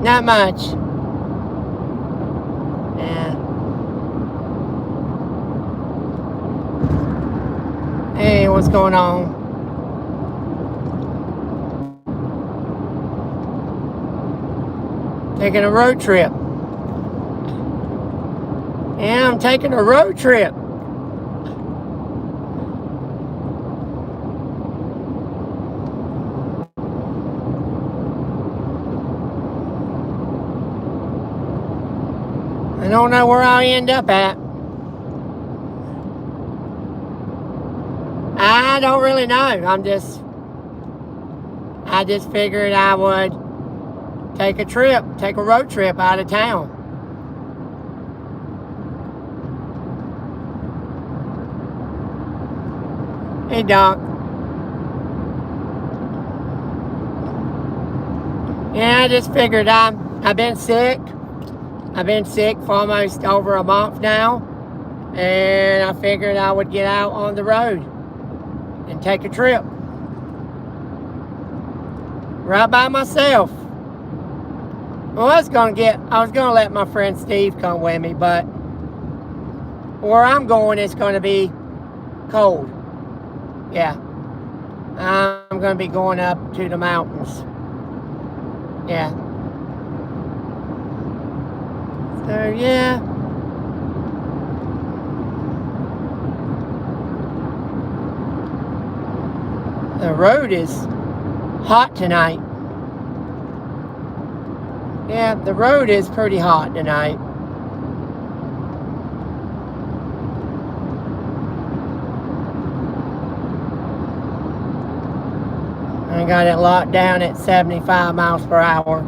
Not much. Yeah. Hey, what's going on? Taking a road trip. Yeah, I'm taking a road trip. I don't know where I'll end up at. I don't really know. I just figured I would take a road trip out of town. Hey, Doc. Yeah, I just figured I've been sick. I've been sick for almost over a month now. And I figured I would get out on the road and take a trip. Right by myself. Well, I was gonna let my friend Steve come with me, but where I'm going, it's gonna be cold. Yeah. I'm gonna be going up to the mountains. Yeah. So, yeah. The road is hot tonight. Yeah, the road is pretty hot tonight. I got it locked down at 75 miles per hour.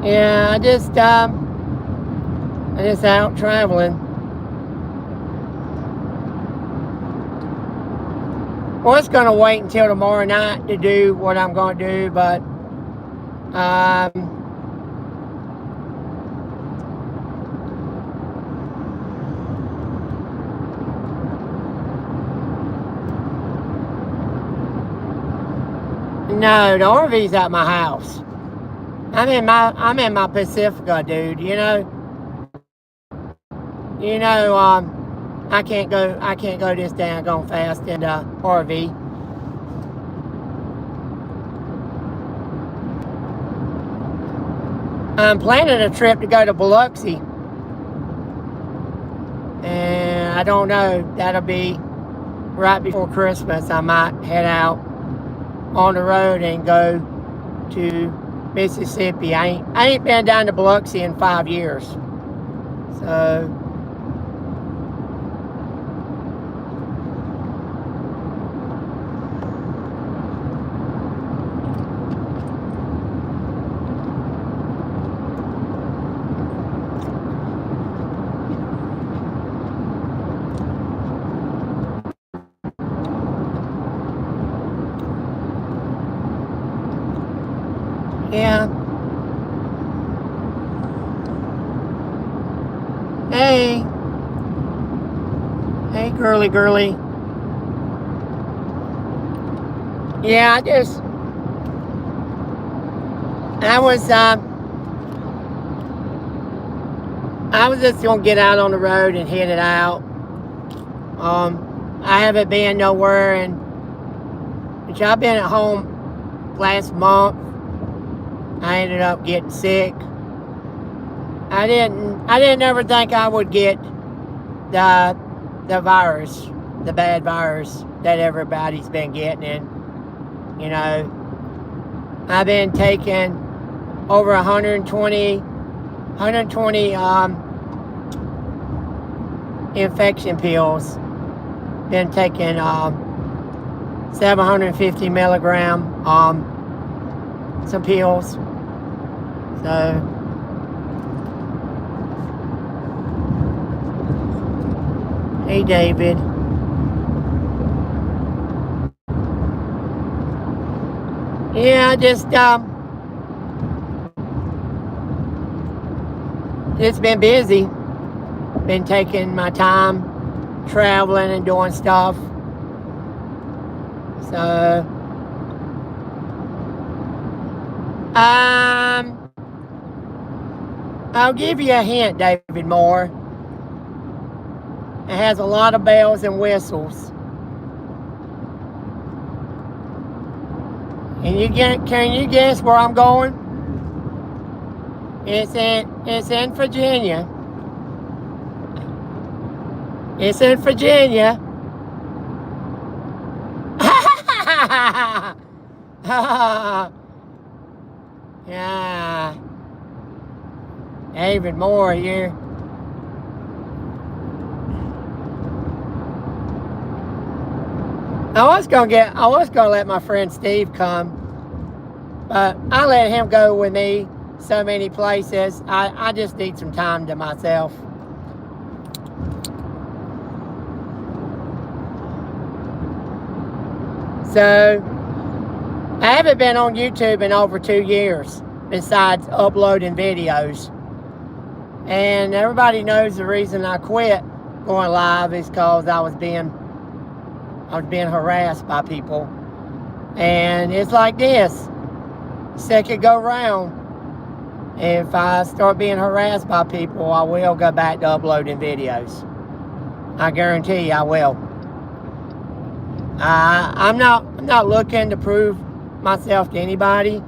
Yeah, I just out traveling. Well, it's gonna wait until tomorrow night to do what I'm gonna do, but no, the RV's at my house. I'm in my Pacifica, dude. I can't go this daggone fast in the RV. I'm planning a trip to go to Biloxi, and I don't know. That'll be right before Christmas. I might head out on the road and go to Mississippi. I ain't been down to Biloxi in 5 years. So yeah. Hey. Hey, girly. Yeah, I was just gonna get out on the road and hit it out. I haven't been nowhere, which I've been at home last month. I ended up getting sick. I didn't ever think I would get the virus, the bad virus that everybody's been getting. And I've been taking over 120 infection pills. Been taking 750 milligram some pills. So hey, David. Yeah, it's been busy. Been taking my time traveling and doing stuff. So, I'll give you a hint, David Moore. It has a lot of bells and whistles. And can you guess where I'm going? It's in Virginia. It's in Virginia. Yeah. David Moore here. I was gonna let my friend Steve come, but I let him go with me so many places. I just need some time to myself. So, I haven't been on YouTube in over 2 years, besides uploading videos. And everybody knows the reason I quit going live is because I was being harassed by people. And it's like this. Second go round. If I start being harassed by people, I will go back to uploading videos. I guarantee you I will. I'm not looking to prove myself to anybody.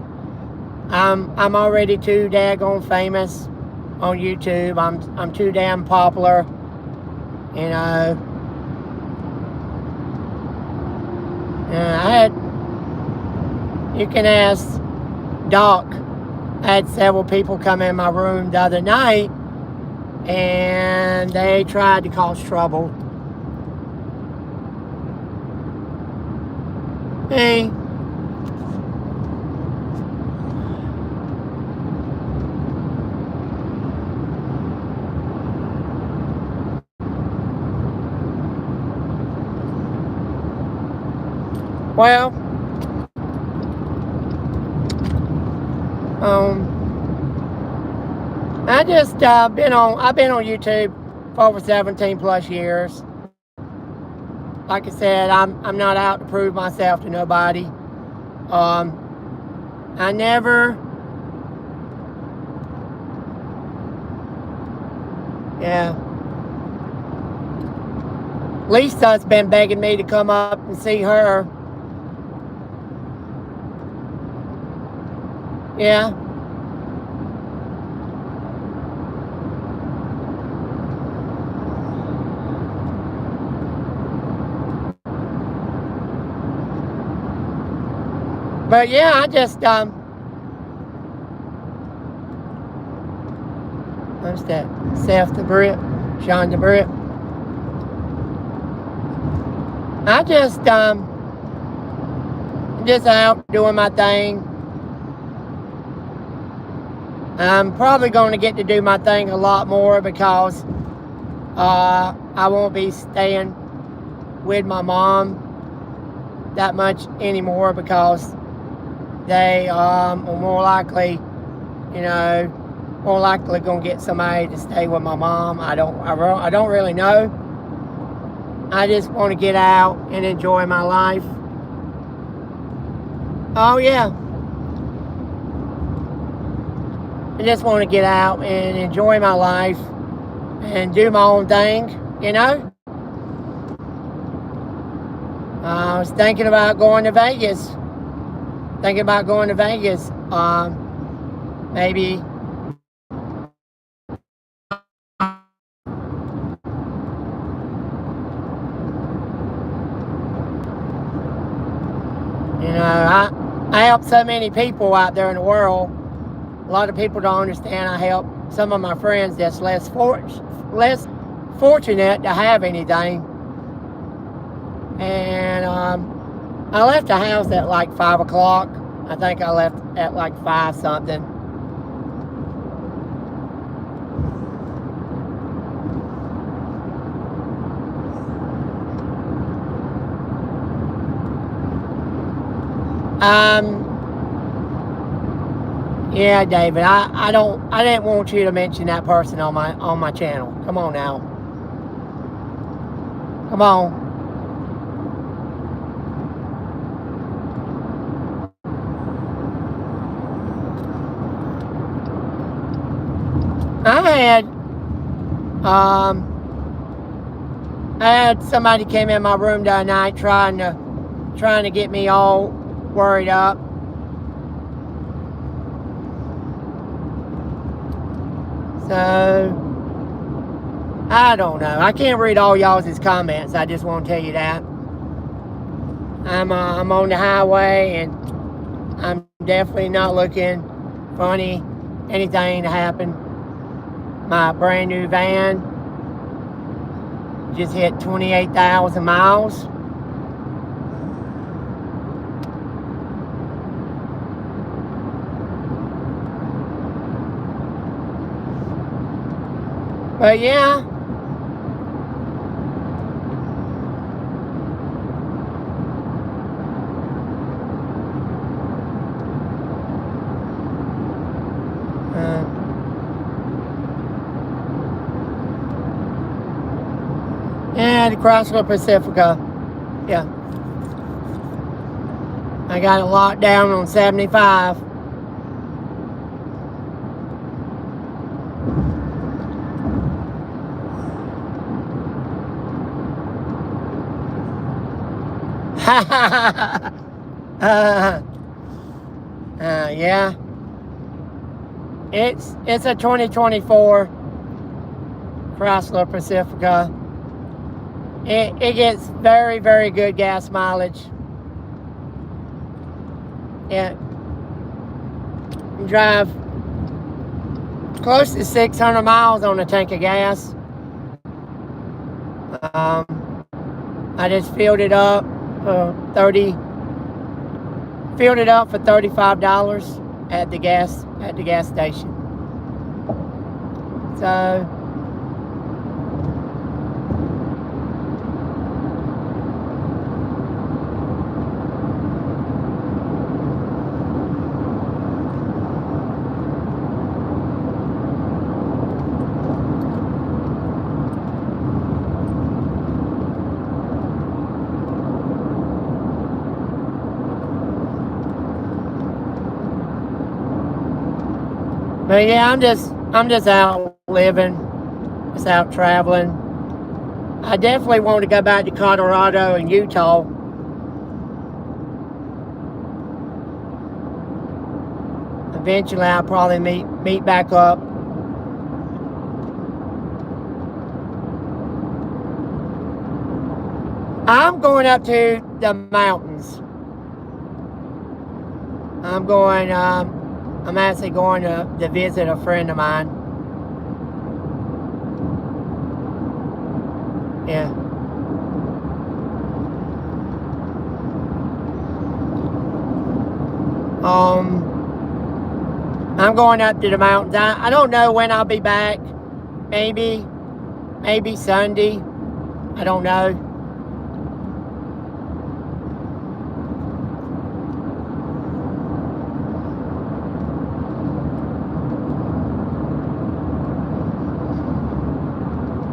I'm already too daggone famous on YouTube. I'm too damn popular. You know. You can ask Doc. I had several people come in my room the other night and they tried to cause trouble. Hey. Well, I've been on YouTube for over 17 plus years. Like I said, I'm not out to prove myself to nobody. I never, yeah. Lisa's been begging me to come up and see her. Yeah. But yeah, I just what's that? Seth DeBritt, Sean DeBritt. I just out doing my thing. I'm probably going to get to do my thing a lot more because I won't be staying with my mom that much anymore because they are more likely going to get somebody to stay with my mom. I don't really know. I just want to get out and enjoy my life. Oh yeah. I just want to get out and enjoy my life and do my own thing, you know. I was thinking about going to Vegas. Maybe. You know, I help so many people out there in the world. A lot of people don't understand I help some of my friends that's less fortunate to have anything. And I left the house at like 5 o'clock. I think I left at like 5 something. Yeah, David, I didn't want you to mention that person on my channel. Come on now. Come on. I had somebody came in my room the other night trying to get me all worried up. So I don't know. I can't read all y'all's comments. I just want to tell you that. I'm on the highway, and I'm definitely not looking for anything to happen. My brand new van just hit 28,000 miles. But yeah. And Chrysler Pacifica. Yeah. I got it locked down on 75. Yeah. It's a 2024 Chrysler Pacifica. It gets very, very good gas mileage. Yeah. You drive close to 600 miles on a tank of gas. I just filled it up for $35 at the gas station. So but yeah, I'm just out living, just out traveling. I definitely want to go back to Colorado and Utah. Eventually, I'll probably meet back up. I'm going up to the mountains. I'm actually going to visit a friend of mine. Yeah. I'm going up to the mountains. I don't know when I'll be back. Maybe Sunday. I don't know.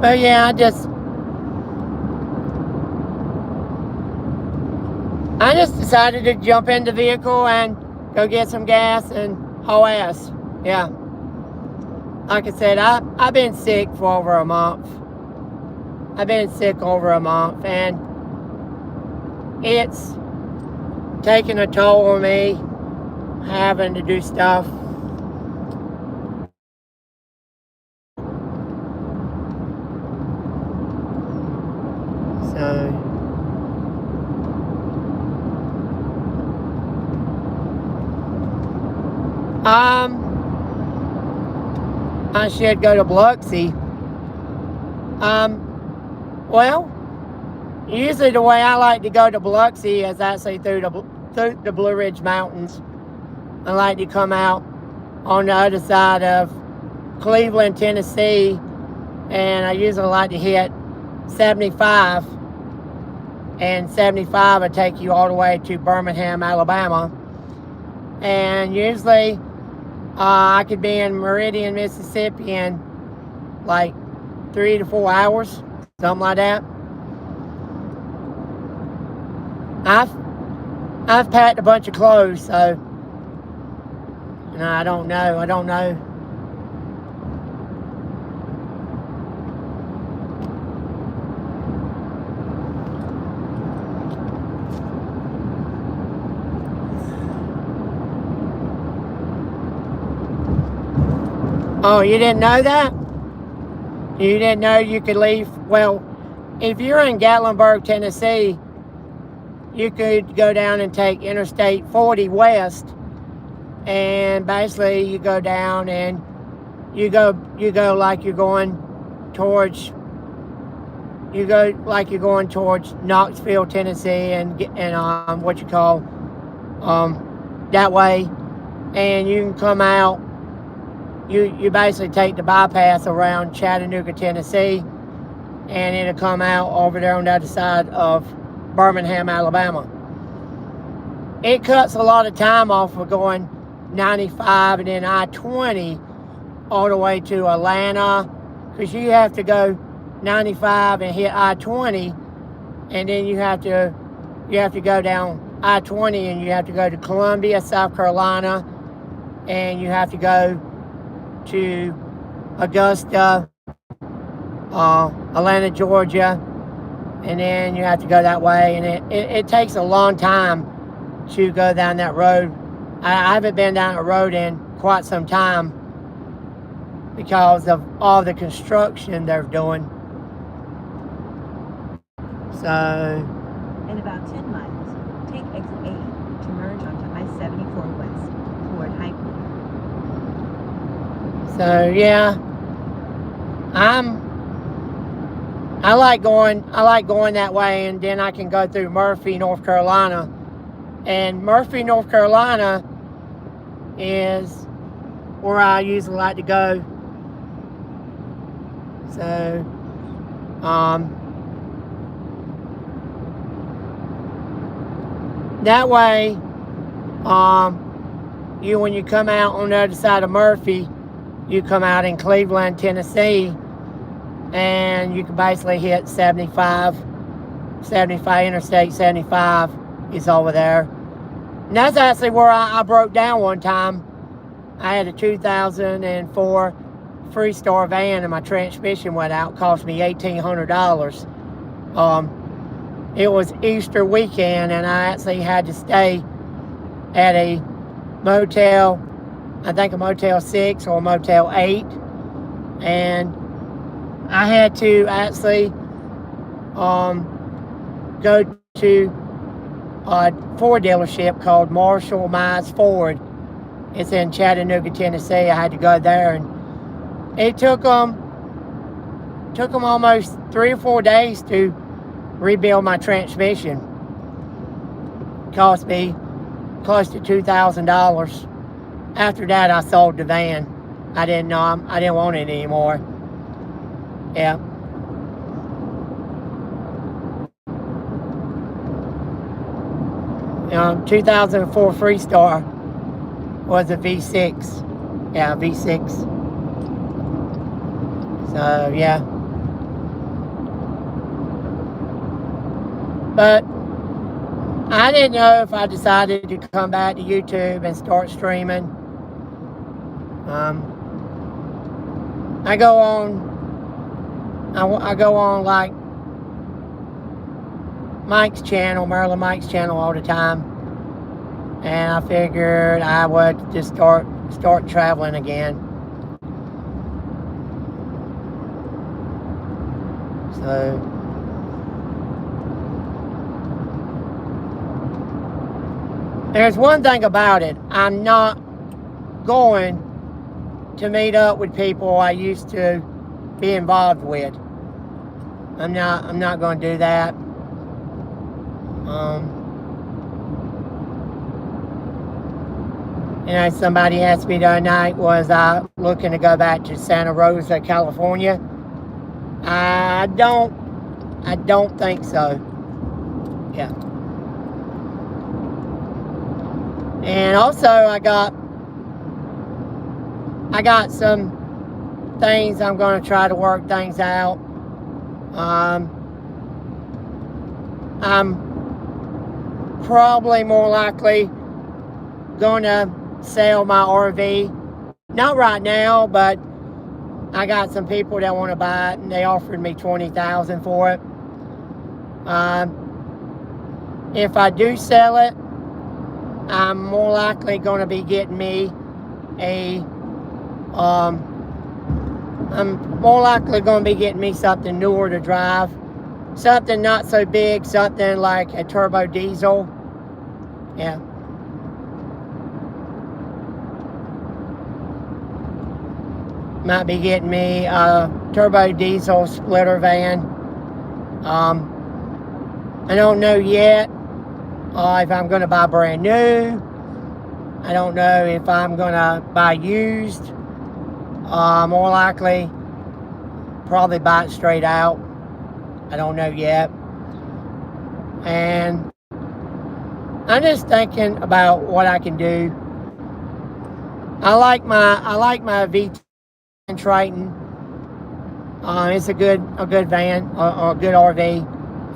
But yeah, I just decided to jump in the vehicle and go get some gas and haul ass. Yeah. Like I said, I've been sick for over a month. And it's taking a toll on me, having to do stuff. So I should go to Biloxi. Well, usually the way I like to go to Biloxi is actually through the Blue Ridge Mountains. I like to come out on the other side of Cleveland, Tennessee, and I usually like to hit 75, and 75 will take you all the way to Birmingham, Alabama. And usually I could be in Meridian, Mississippi in like 3 to 4 hours, something like that. I've packed a bunch of clothes, so no, I don't know. Oh, you didn't know that? You didn't know you could leave? Well, if you're in Gatlinburg, Tennessee, you could go down and take Interstate 40 West, and basically you go down and you go like you're going towards Knoxville, Tennessee, and what you call that way, and you can come out. You basically take the bypass around Chattanooga, Tennessee, and it'll come out over there on the other side of Birmingham, Alabama. It cuts a lot of time off of going 95 and then I-20 all the way to Atlanta, because you have to go 95 and hit I-20, and then you have to go down I-20 and you have to go to Columbia, South Carolina, and you have to go to Augusta, Atlanta, Georgia, and then you have to go that way, and it takes a long time to go down that road. I haven't been down the road in quite some time because of all the construction they're doing. So, in about 10 miles, take exit 8 to merge onto I-74 West toward High Point. So yeah, I like going that way, and then I can go through Murphy, North Carolina. And Murphy, North Carolina is where I usually like to go. So that way, when you come out on the other side of Murphy, you come out in Cleveland, Tennessee, and you can basically hit 75, Interstate 75 is over there. And that's actually where I broke down one time. I had a 2004 Freestar van and my transmission went out, cost me $1,800. It was Easter weekend, and I actually had to stay at a motel, I think a Motel 6 or a Motel 8, and I had to actually go to a Ford dealership called Marshall Mize Ford. It's in Chattanooga, Tennessee. I had to go there, and it took them almost 3 or 4 days to rebuild my transmission. It cost me close to $2,000. After that, I sold the van. I didn't want it anymore. Yeah. 2004 Freestar was a V6. Yeah, V6. So, yeah. But I didn't know if I decided to come back to YouTube and start streaming. I go on like Mike's channel, Maryland Mike's channel, all the time, and I figured I would just start traveling again. So there's one thing about it. I'm not going to meet up with people I used to be involved with. I'm not going to do that. Somebody asked me the other night, was I looking to go back to Santa Rosa, California? I don't think so. Yeah. And also I got I got some things I'm going to try to work things out. I'm probably more likely going to sell my RV. Not right now, but I got some people that want to buy it, and they offered me $20,000 for it. If I do sell it, I'm more likely going to be getting me I'm more likely going to be getting me something newer to drive. Something not so big, something like a turbo diesel. Yeah. Might be getting me a turbo diesel splitter van. I don't know yet if I'm going to buy brand new. I don't know if I'm going to buy used. More likely, probably buy it straight out. I don't know yet. And I'm just thinking about what I can do. I like my V10 Triton. It's a good van, or a good RV.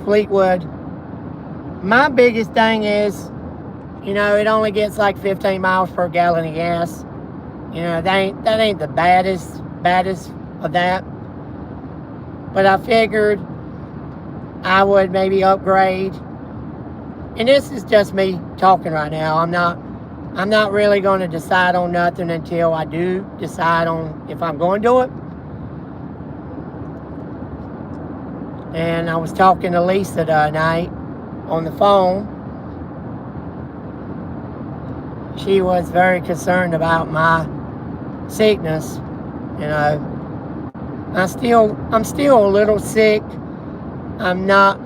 Fleetwood. My biggest thing is, it only gets like 15 miles per gallon of gas. That ain't the baddest of that. But I figured I would maybe upgrade. And this is just me talking right now. I'm not really going to decide on nothing until I do decide on if I'm going to do it. And I was talking to Lisa the other night on the phone. She was very concerned about my sickness. I'm still a little sick. I'm not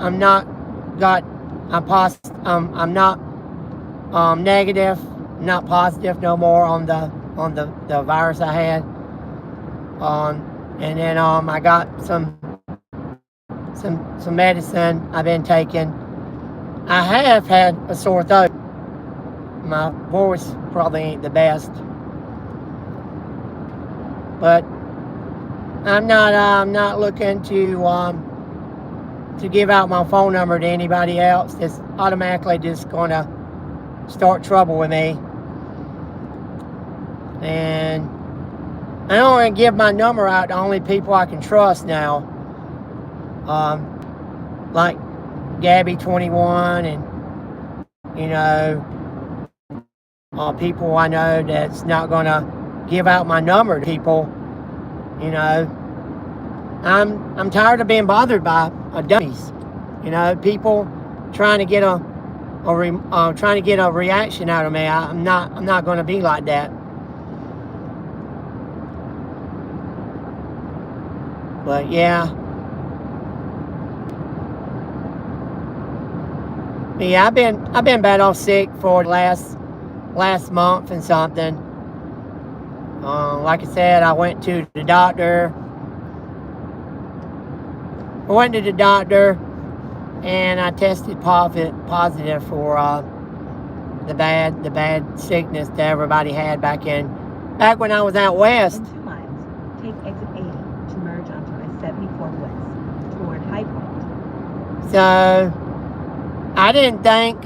negative, not positive no more on the virus I had. And then I got some medicine I've been taking. I have had a sore throat. My voice probably ain't the best, but I'm not looking to give out my phone number to anybody else that's automatically just going to start trouble with me. And I don't want to give my number out to only people I can trust now. Like Gabby21 and, people I know that's not going to give out my number to people. I'm tired of being bothered by dummies. People trying to get a reaction out of me. I'm not going to be like that. But yeah. I've been bad off sick for the last month and something. Like I said, I went to the doctor. And I tested positive for the bad sickness that everybody had back when I was out west. In 2 miles, take exit 80 to merge onto I-74 west toward High Point. So I didn't think.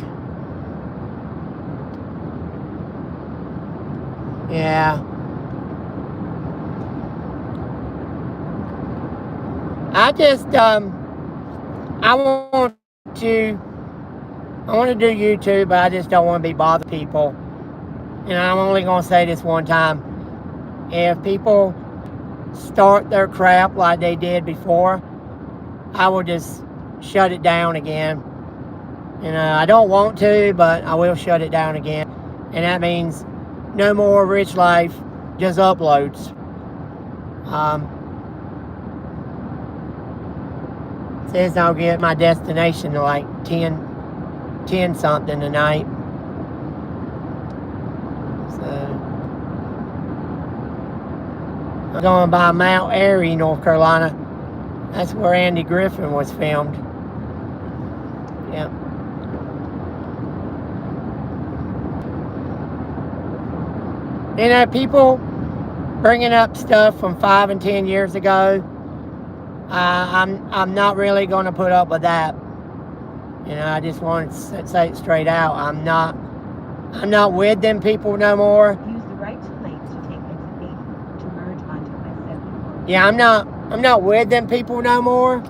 Yeah. I just I want to do YouTube, but I just don't want to be bothering people. And I'm only going to say this one time. If people start their crap like they did before, I will just shut it down again. I don't want to, but I will shut it down again. And that means no more Rich Life, just uploads. Says I'll get my destination to like 10 something tonight. So I'm going by Mount Airy, North Carolina. That's where Andy Griffin was filmed. Yep. People bringing up stuff from 5 and 10 years ago. I'm not really going to put up with that. You know, I just want to say it straight out. I'm not with them people no more. Use the right lanes to take exit 80 to merge onto I-74. Yeah, I'm not with them people no more.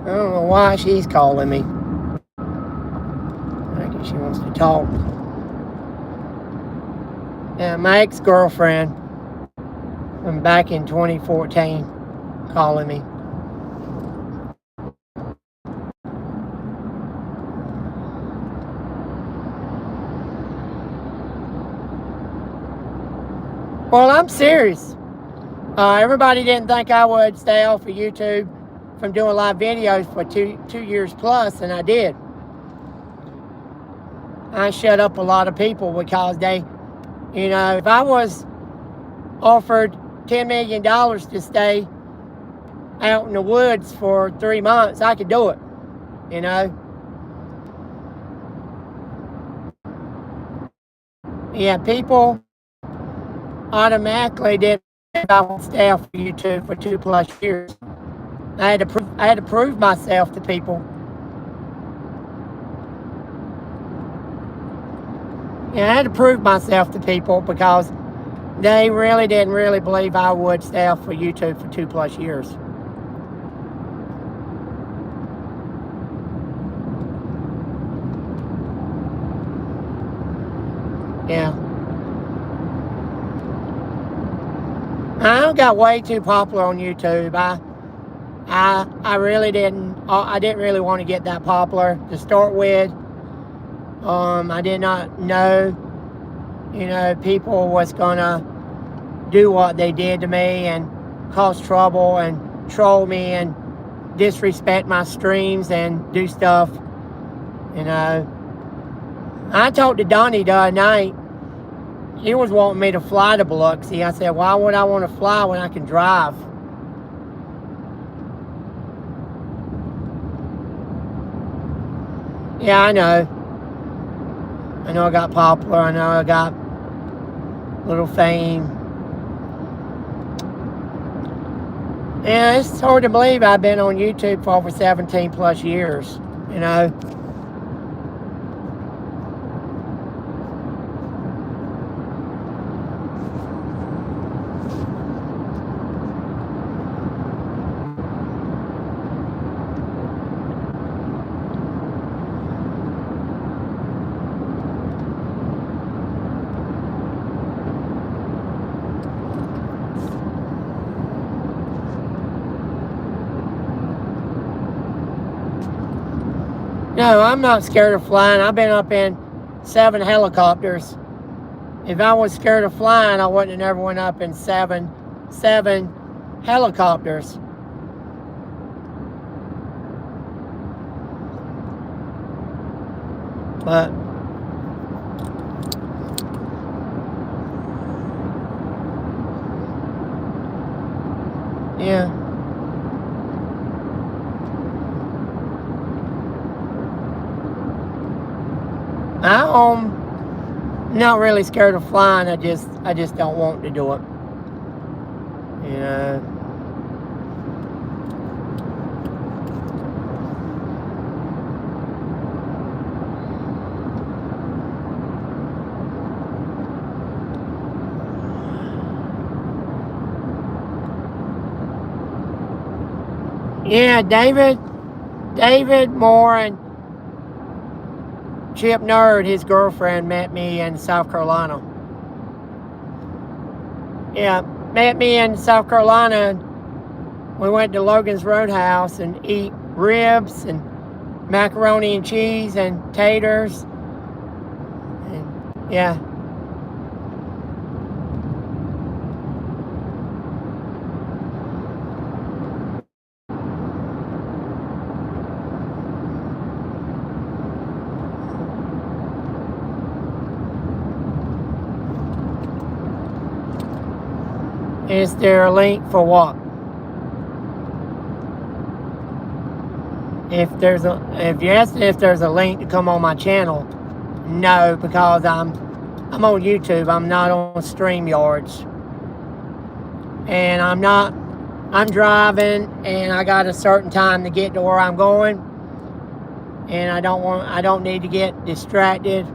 I don't know why she's calling me. I guess she wants to talk. Yeah, my ex-girlfriend from back in 2014 calling me. Well, I'm serious. Everybody didn't think I would stay off of YouTube from doing live videos for two years plus, and I did. I shut up a lot of people because they, you know, if I was offered $10 million to stay out in the woods for 3 months, I could do it, you know. Yeah, people automatically did I would stay off of YouTube for 2+ years. I had to prove myself to people. Yeah, I had to prove myself to people because they really didn't believe I would stay off of YouTube for 2+ years. Yeah. I got way too popular on YouTube. I really didn't. I didn't really want to get that popular to start with. I did not know, you know, people was gonna do what they did to me and cause trouble and troll me and disrespect my streams and do stuff. You know, I talked to Donnie the other night. He was wanting me to fly to Biloxi. I said, why would I want to fly when I can drive? Yeah, I know. I know I got popular. I know I got a little fame. Yeah, it's hard to believe I've been on YouTube for over 17+ years, you know. No, I'm not scared of flying. I've been up in 7 helicopters. If I was scared of flying, I wouldn't have never went up in seven helicopters. But yeah. I'm not really scared of flying. I just don't want to do it. You know. Yeah, David Moore and Chip Nerd, his girlfriend, met me in South Carolina. Yeah, met me in South Carolina. We went to Logan's Roadhouse and eat ribs and macaroni and cheese and taters. And yeah. Is there a link for what? If you're asking if there's a link to come on my channel, no, because I'm on YouTube. I'm not on StreamYards, and I'm driving, and I got a certain time to get to where I'm going, and I don't need to get distracted.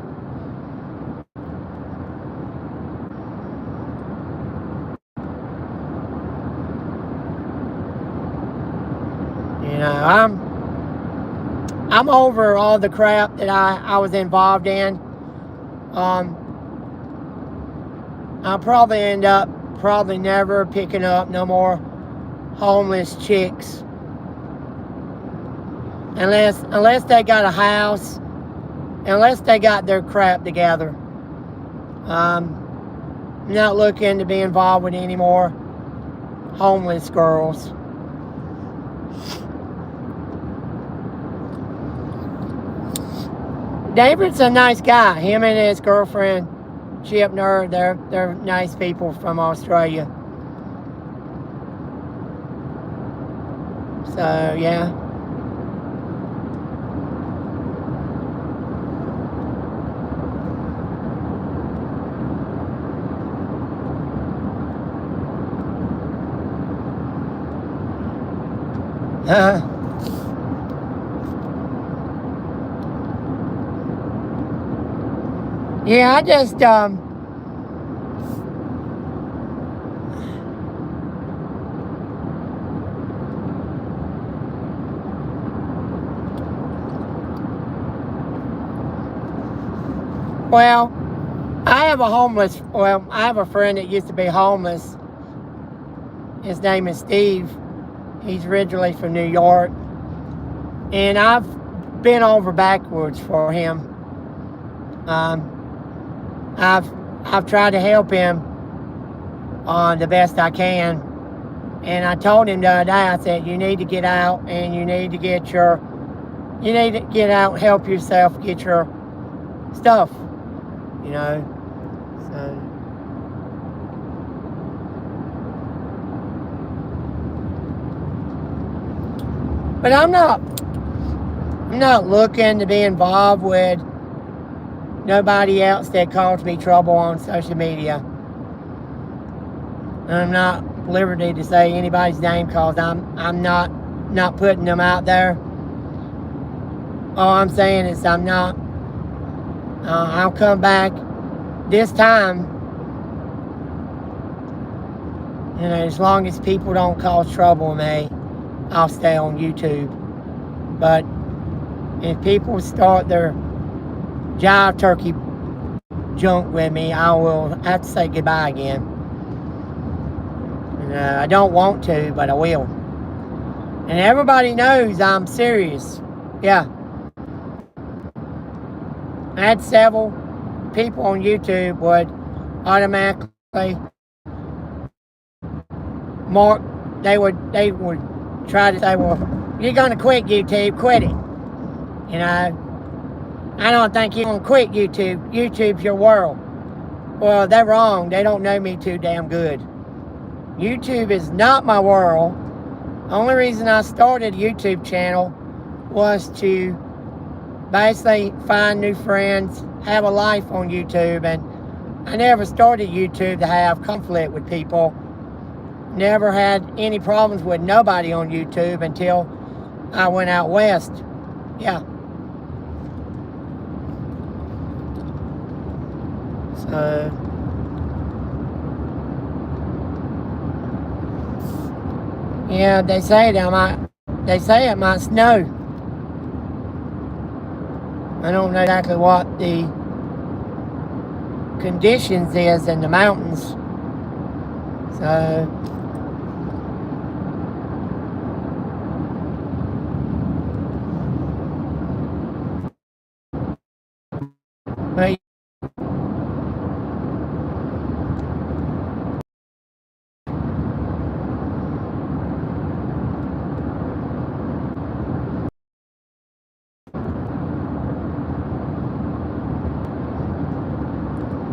You know, I'm over all the crap that I was involved in. I'll probably end up never picking up no more homeless chicks unless they got a house, unless they got their crap together. I'm not looking to be involved with any more homeless girls. David's a nice guy. Him and his girlfriend, Chipner, they're nice people from Australia. So yeah. Yeah, I just well, I have a friend that used to be homeless. His name is Steve. He's originally from New York. And I've been over backwards for him. I've tried to help him the best I can. And I told him the other day, I said, you need to get out, and you need to get out, help yourself, get your stuff, you know. So but I'm not looking to be involved with nobody else that caused me trouble on social media. And I'm not at liberty to say anybody's name because I'm not putting them out there. All I'm saying is I'll come back this time, you know, as long as people don't cause trouble with me, I'll stay on YouTube. But if people start their jive turkey junk with me, I will have to say goodbye again. And I don't want to, but I will. And everybody knows I'm serious. Yeah. I had several people on YouTube would automatically mark, they would try to say, well, you're going to quit YouTube, quit it. You know, I don't think you're going to quit YouTube. YouTube's your world. Well, they're wrong. They don't know me too damn good. YouTube is not my world. The only reason I started a YouTube channel was to basically find new friends, have a life on YouTube, and I never started YouTube to have conflict with people. Never had any problems with nobody on YouTube until I went out west. Yeah. So yeah, they say it might snow. I don't know exactly what the conditions is in the mountains. So but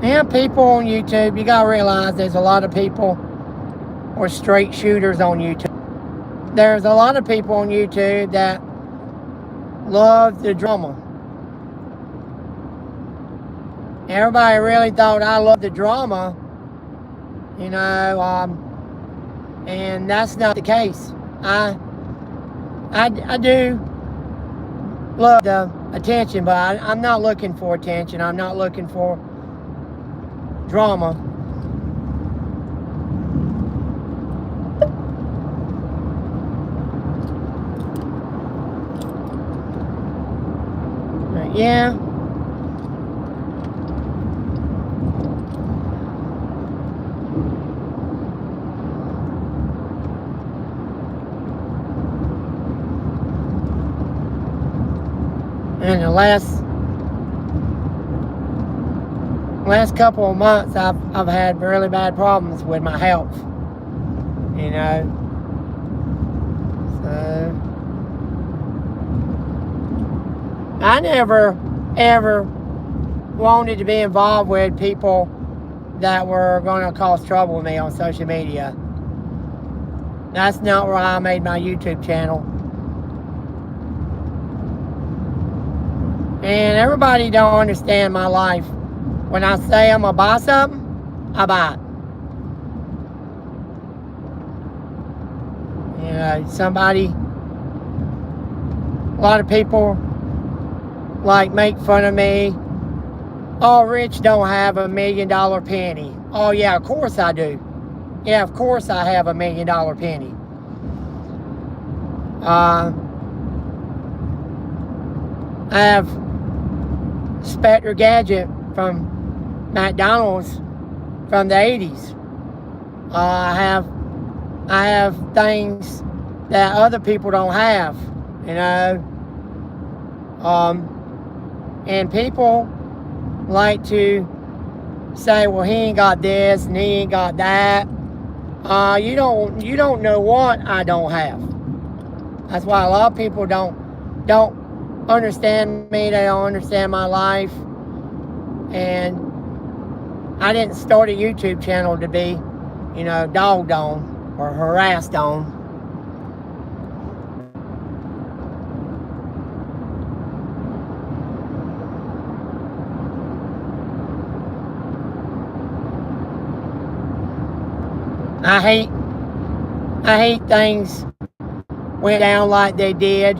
yeah, people on YouTube, you gotta realize there's a lot of people or straight shooters on YouTube. There's a lot of people on YouTube that love the drama. Everybody really thought I loved the drama, you know, and that's not the case. I do love the attention, but I'm not looking for attention. I'm not looking for drama. But yeah. In the last couple of months, I've had really bad problems with my health. You know, so I never ever wanted to be involved with people that were going to cause trouble with me on social media. That's not why I made my YouTube channel. And everybody don't understand my life. When I say I'm gonna buy something, I buy it. You know, a lot of people like make fun of me. Oh, Rich don't have $1 million penny. Oh yeah, of course I do. Yeah, of course I have $1 million penny. I have Spectre gadget from McDonald's from the 80s. I have things that other people don't have, you know. And people like to say, well, he ain't got this and he ain't got that. You don't know what I don't have. That's why a lot of people don't understand me. They don't understand my life. And I didn't start a YouTube channel to be, you know, dogged on or harassed on. I hate things went down like they did.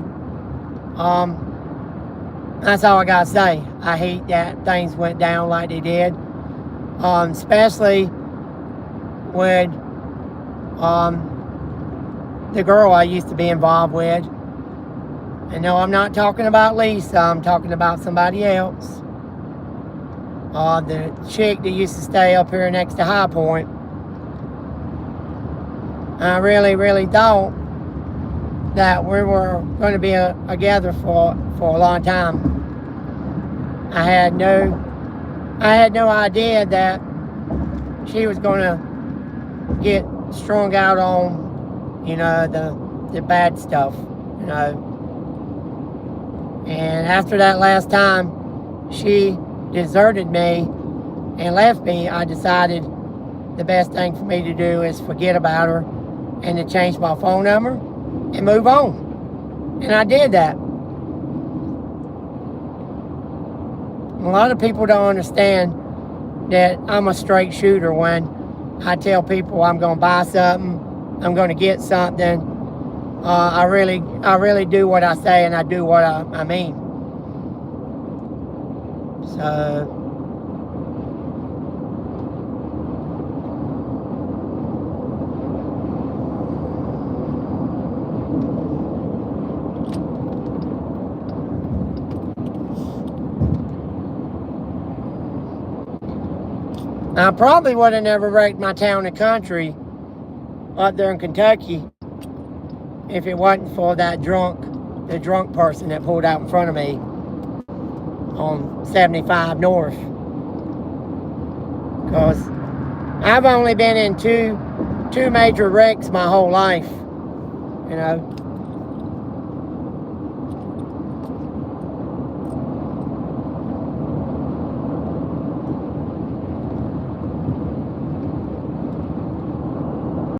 That's all I gotta say. I hate that things went down like they did. Especially with the girl I used to be involved with. And no, I'm not talking about Lisa. I'm talking about somebody else. The chick that used to stay up here next to High Point. I really thought that we were going to be together for a long time. I had no idea that she was going to get strung out on, you know, the bad stuff, you know. And after that last time she deserted me and left me, I decided the best thing for me to do is forget about her and to change my phone number and move on. And I did that. A lot of people don't understand that I'm a straight shooter. When I tell people I'm going to buy something, I'm going to get something, I really do what I say, and I do what I mean. So I probably would have never wrecked my town and country up there in Kentucky if it wasn't for the drunk person that pulled out in front of me on 75 North. Because I've only been in two major wrecks my whole life, you know.